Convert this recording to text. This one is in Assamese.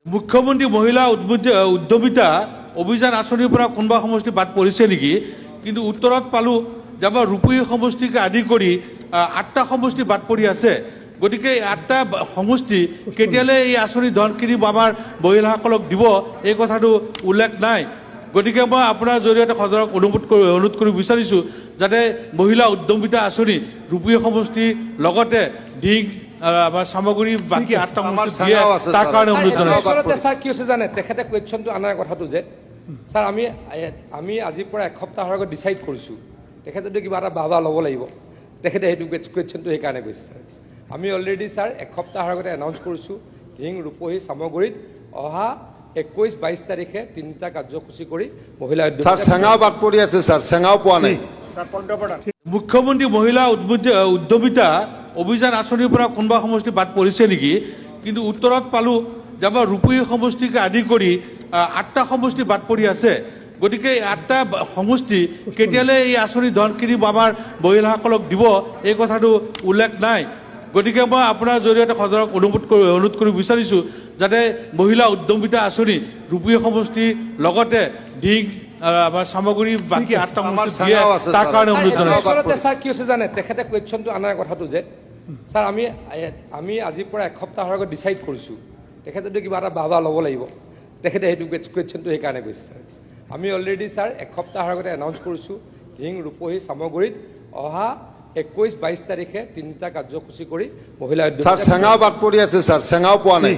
মুখ্যমন্ত্ৰী মহিলা উদ্যমিতা অভিযান আঁচনিৰ পৰা কোনোবা সমষ্টি বাদ পৰিছে নেকি? কিন্তু উত্তৰত পালোঁ যে আমাৰ ৰূপহী সমষ্টিকে আদি কৰি 8টা সমষ্টি বাদ পৰি আছে। গতিকে 8টা সমষ্টি কেতিয়ালৈ এই আঁচনি ধনখিনি আমাৰ মহিলাসকলক দিব এই কথাটো উল্লেখ নাই। গতিকে মই আপোনাৰ জৰিয়তে সদনক অনুৰোধ কৰিব বিচাৰিছোঁ যাতে মহিলা উদ্যমিতা আঁচনি ৰূপহী সমষ্টিৰ লগতে ঢিং আমাৰ সামগ্ৰী বাকী 8টা সমষ্টি দিয়ে তাৰ কাৰণে অনুৰোধ জনাইছোঁ। আচলতে স্যাৰ কি হৈছে জানে, তেখেতে কুৱেশ্যনটো আনাৰ কথাটো যে স্যাৰ আমি আজিৰ পৰা এসপ্তাহৰ আগত ডিচাইড কৰিছোঁ তেখেতে যদি কিবা এটা বাবা ল'ব লাগিব, তেখেতে সেইটো কুৱেশ্যনটো সেইকাৰণে কৈছে স্যাৰ। আমি অলৰেডি স্যাৰ এসপ্তাহৰ আগতে এনাউন্স কৰিছোঁ ঢিং ৰূপহী সামগ্ৰীত অহা 21-22 তাৰিখে 3টা কাৰ্যসূচী কৰি মহিলা চেঙাও বাদ পৰি আছে স্যাৰ, চেঙাও পোৱা নাই। মুখ্যমন্ত্ৰী মহিলা উদ্যমিতা অভিযান আঁচনিৰ পৰা কোনোবা সমষ্টি বাদ পৰিছে নেকি? কিন্তু উত্তৰত পালোঁ যে আমাৰ ৰূপহী সমষ্টিকে আদি কৰি 8টা সমষ্টি বাদ পৰি আছে। গতিকে 8টা সমষ্টি কেতিয়ালৈ এই আঁচনি ধনখিনি আমাৰ মহিলাসকলক দিব এই কথাটো উল্লেখ নাই। গতিকে মই আপোনাৰ জৰিয়তে সদনক অনুৰোধ কৰিব বিচাৰিছোঁ যাতে মহিলা উদ্যমিতা আঁচনি ৰূপহী সমষ্টিৰ লগতে ঢিং আমাৰ সামগ্ৰী বাকী 8টা সমষ্টি দিয়ে তাৰ কাৰণে অনুৰোধ জনাইছোঁ। আচলতে স্যাৰ কি হৈছে জানে, তেখেতে কুৱেশ্যনটো আনাৰ কথাটো যে স্যাৰ আমি আজিৰ পৰা এসপ্তাহৰ আগত ডিচাইড কৰিছোঁ তেখেতে যদি কিবা এটা বাবা ল'ব লাগিব, তেখেতে সেইটো কুৱেশ্যনটো সেইকাৰণে কৈছে স্যাৰ। আমি অলৰেডি স্যাৰ এসপ্তাহৰ আগতে এনাউন্স কৰিছোঁ ঢিং ৰূপহী সামগ্ৰীত অহা 21-22 তাৰিখে 3টা কাৰ্যসূচী কৰি মহিলা চেঙাও বাদ পৰি আছে স্যাৰ, চেঙাও পোৱা নাই।